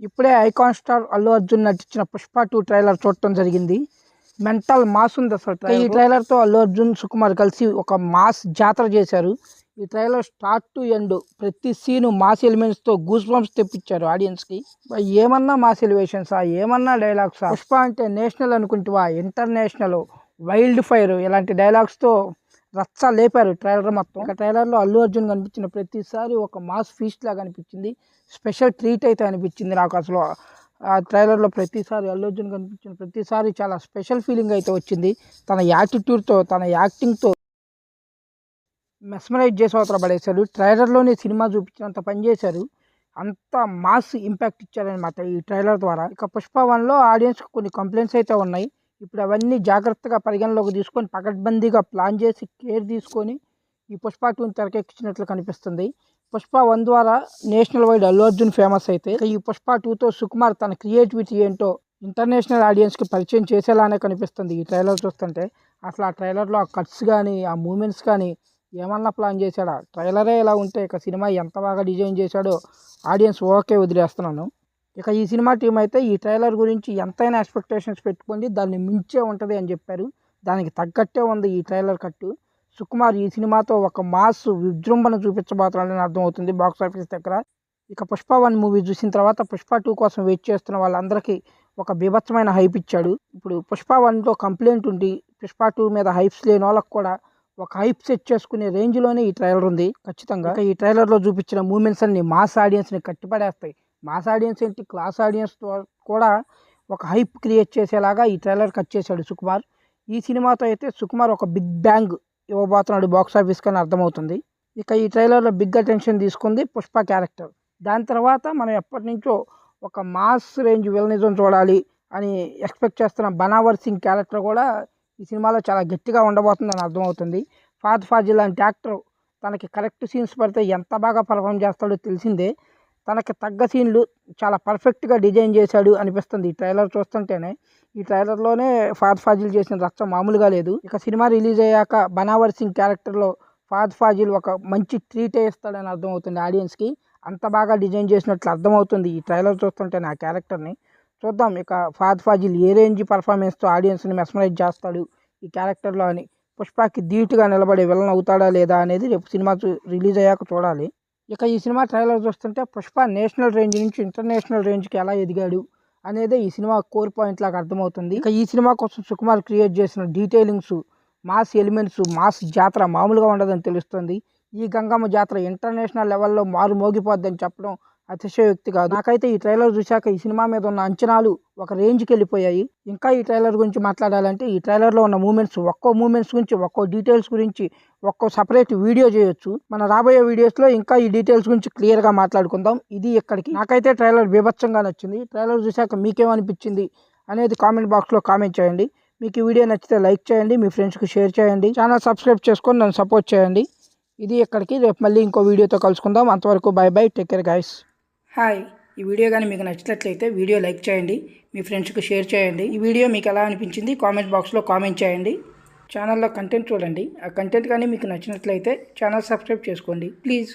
ఇప్పుడే icon star Allu Arjun నటించిన Pushpa 2 trailer చూడటం జరిగింది. మెంటల్ మాస్ ఉంది అసలు. ఈ ట్రైలర్తో అల్లు అర్జున్ సుకుమార్ కలిసి ఒక మాస్ జాతర చేశారు. ఈ ట్రైలర్ స్టార్ట్ టు ఎండ్ ప్రతి సీను మాస్ ఎలిమెంట్స్తో గూస్ బంప్స్ తెప్పించారు ఆడియన్స్కి. ఏమన్నా మాస్ ఎలివేషన్సా, ఏమన్నా డైలాగ్సా. పుష్ప అంటే నేషనల్ అనుకుంటువా, ఇంటర్నేషనల్, వైల్డ్ ఫైర్ ఇలాంటి డైలాగ్స్తో రచ్చ లేపారు ట్రైలర్ మొత్తం. ఇక ట్రైలర్లో అల్లు అర్జున్ కనిపించిన ప్రతిసారి ఒక మాస్ ఫీస్ట్ లాగా అనిపించింది. స్పెషల్ ట్రీట్ అయితే అనిపించింది నాకు. అసలు ఆ ట్రైలర్లో ప్రతిసారి అల్లు అర్జున్ కనిపించిన ప్రతిసారి చాలా స్పెషల్ ఫీలింగ్ అయితే వచ్చింది. తన యాటిట్యూడ్తో, తన యాక్టింగ్తో మెస్మరైజ్ చేసి అవతల పడేశారు. ట్రైలర్లోనే సినిమా చూపించినంత పనిచేశారు. అంత మాస్ ఇంపాక్ట్ ఇచ్చారనమాట ఈ ట్రైలర్ ద్వారా. ఇక పుష్ప 1లో ఆడియన్స్కి కొన్ని కంప్లైంట్స్ అయితే ఉన్నాయి. ఇప్పుడు అవన్నీ జాగ్రత్తగా పరిగణలోకి తీసుకొని పకడ్బందీగా ప్లాన్ చేసి కేర్ తీసుకొని ఈ పుష్ప 2ని తెరకెక్కించినట్లు కనిపిస్తుంది. పుష్ప 1 ద్వారా national wide Allu Arjun famous అయితే, ఈ పుష్ప 2తో సుకుమార్ తన క్రియేటివిటీ ఏంటో ఇంటర్నేషనల్ ఆడియన్స్కి పరిచయం చేసేలానే కనిపిస్తుంది ఈ ట్రైలర్ చూస్తుంటే. అసలు ఆ ట్రైలర్లో ఆ కట్స్ కానీ, ఆ మూమెంట్స్ కానీ ఏమన్నా ప్లాన్ చేశాడా? ట్రైలరే ఇలా ఉంటే ఇక సినిమా ఎంత బాగా డిజైన్ చేశాడో ఆడియన్స్ ఓకే వదిలేస్తున్నాను. ఇక ఈ సినిమా టీం అయితే ఈ ట్రైలర్ గురించి ఎంతైనా ఎక్స్పెక్టేషన్స్ పెట్టుకోండి, దాన్ని మించే ఉంటుంది అని చెప్పారు. దానికి తగ్గట్టే ఉంది ఈ ట్రైలర్ కట్టు. సుకుమార్ ఈ సినిమాతో ఒక మాస్ విజృంభణ చూపించబోతున్నాడని అర్థమవుతుంది బాక్స్ ఆఫీస్ దగ్గర. ఇక పుష్ప 1 మూవీ చూసిన తర్వాత పుష్ప 2 కోసం వెయిట్ చేస్తున్న వాళ్ళందరికీ ఒక బీభత్సమైన హైప్ ఇచ్చాడు. ఇప్పుడు పుష్ప 1లో కంప్లైంట్ ఉండి పుష్ప 2 మీద హైప్స్ లేని వాళ్ళకి కూడా ఒక హైప్ సెట్ చేసుకునే రేంజ్లోనే ఈ ట్రైలర్ ఉంది ఖచ్చితంగా. ఈ ట్రైలర్లో చూపించిన మూమెంట్స్ అన్ని మాస్ ఆడియన్స్ని కట్టిపడేస్తాయి. మాస్ ఆడియన్స్ ఏంటి, క్లాస్ ఆడియన్స్ కూడా ఒక హైప్ క్రియేట్ చేసేలాగా ఈ ట్రైలర్ కట్ చేశాడు సుకుమార్. ఈ సినిమాతో అయితే సుకుమార్ ఒక బిగ్ బ్యాంగ్ ఇవ్వబోతున్నాడు బాక్స్ ఆఫీస్ కానీ అర్థమవుతుంది. ఇక ఈ ట్రైలర్లో బిగ్ అటెన్షన్ తీసుకుంది పుష్ప క్యారెక్టర్. దాని తర్వాత మనం ఎప్పటి నుంచో ఒక మాస్ రేంజ్ విలనిజం చూడాలి అని ఎక్స్పెక్ట్ చేస్తున్న బనావర్ సింగ్ క్యారెక్టర్ కూడా ఈ సినిమాలో చాలా గట్టిగా ఉండబోతుందని అర్థమవుతుంది. ఫాద్ ఫాజిల్ లాంటి యాక్టర్ తనకి కరెక్ట్ సీన్స్ పడితే ఎంత బాగా పర్ఫామ్ చేస్తాడో తెలిసిందే. తనకి తగ్గ సీన్లు చాలా పర్ఫెక్ట్గా డిజైన్ చేశాడు అనిపిస్తుంది ఈ ట్రైలర్ చూస్తుంటేనే. ఈ ట్రైలర్లోనే ఫాద్ ఫాజిల్ చేసిన రచ్చ మామూలుగా లేదు. ఇక సినిమా రిలీజ్ అయ్యాక బనావర్ సింగ్ క్యారెక్టర్లో ఫాద్ ఫాజిల్ ఒక మంచి ట్రీట్ ఇస్తాడని అర్థమవుతుంది ఆడియన్స్కి. అంత బాగా డిజైన్ చేసినట్లు అర్థమవుతుంది ఈ ట్రైలర్ చూస్తుంటేనే ఆ క్యారెక్టర్ని. చూద్దాం ఇక ఫాద్ ఫాజిల్ ఏ రేంజ్ పర్ఫార్మెన్స్తో ఆడియన్స్ని మెస్మరైజ్ చేస్తాడు ఈ క్యారెక్టర్లో అని. పుష్పకి ధీటుగా నిలబడే విలన్ అవుతాడా లేదా అనేది రేపు సినిమా రిలీజ్ అయ్యాక చూడాలి. ఇక ఈ సినిమా ట్రైలర్ చూస్తుంటే పుష్ప నేషనల్ రేంజ్ నుంచి ఇంటర్నేషనల్ రేంజ్కి ఎలా ఎదిగాడు అనేదే ఈ సినిమా కోర్ పాయింట్ లాగా అర్థమవుతుంది. ఇక ఈ సినిమా కోసం సుకుమార్ క్రియేట్ చేసిన డీటెయిలింగ్స్, మాస్ ఎలిమెంట్స్, మాస్ జాతర మామూలుగా ఉండదని తెలుస్తుంది. ఈ గంగమ్మ జాతర ఇంటర్నేషనల్ లెవెల్లో మారు మోగిపోద్దని చెప్పడం అతిశయోక్తి కాదు. నాకైతే ఈ ట్రైలర్ చూశాక ఈ సినిమా మీద ఉన్న అంచనాలు ఒక రేంజ్కి వెళ్ళిపోయాయి. ఇంకా ఈ ట్రైలర్ గురించి మాట్లాడాలంటే ఈ ట్రైలర్లో ఉన్న మూమెంట్స్, ఒక్కో మూమెంట్స్ గురించి, ఒక్కో డీటెయిల్స్ గురించి ఒక్కో సపరేట్ వీడియో చేయొచ్చు. మన రాబోయే వీడియోస్లో ఇంకా ఈ డీటెయిల్స్ గురించి క్లియర్గా మాట్లాడుకుందాం. ఇది ఇక్కడికి. నాకైతే ట్రైలర్ బీభత్సంగా నచ్చింది. ట్రైలర్ చూశాక మీకేమనిపించింది అనేది కామెంట్ బాక్స్లో కామెంట్ చేయండి. మీకు ఈ వీడియో నచ్చితే లైక్ చేయండి, మీ ఫ్రెండ్స్కి షేర్ చేయండి, ఛానల్ సబ్స్క్రైబ్ చేసుకొని నన్ను సపోర్ట్ చేయండి. ఇది ఇక్కడికి. రేపు మళ్ళీ ఇంకో వీడియోతో కలుసుకుందాం. అంతవరకు bye bye, take care guys. Hi. ఈ వీడియో కానీ మీకు నచ్చినట్లయితే వీడియో లైక్ చేయండి, మీ ఫ్రెండ్స్కి షేర్ చేయండి. ఈ వీడియో మీకు ఎలా అనిపించింది కామెంట్ బాక్స్లో కామెంట్ చేయండి. ఛానల్లో కంటెంట్ చూడండి. ఆ కంటెంట్ కానీ మీకు నచ్చినట్లయితే ఛానల్ సబ్స్క్రైబ్ చేసుకోండి ప్లీజ్.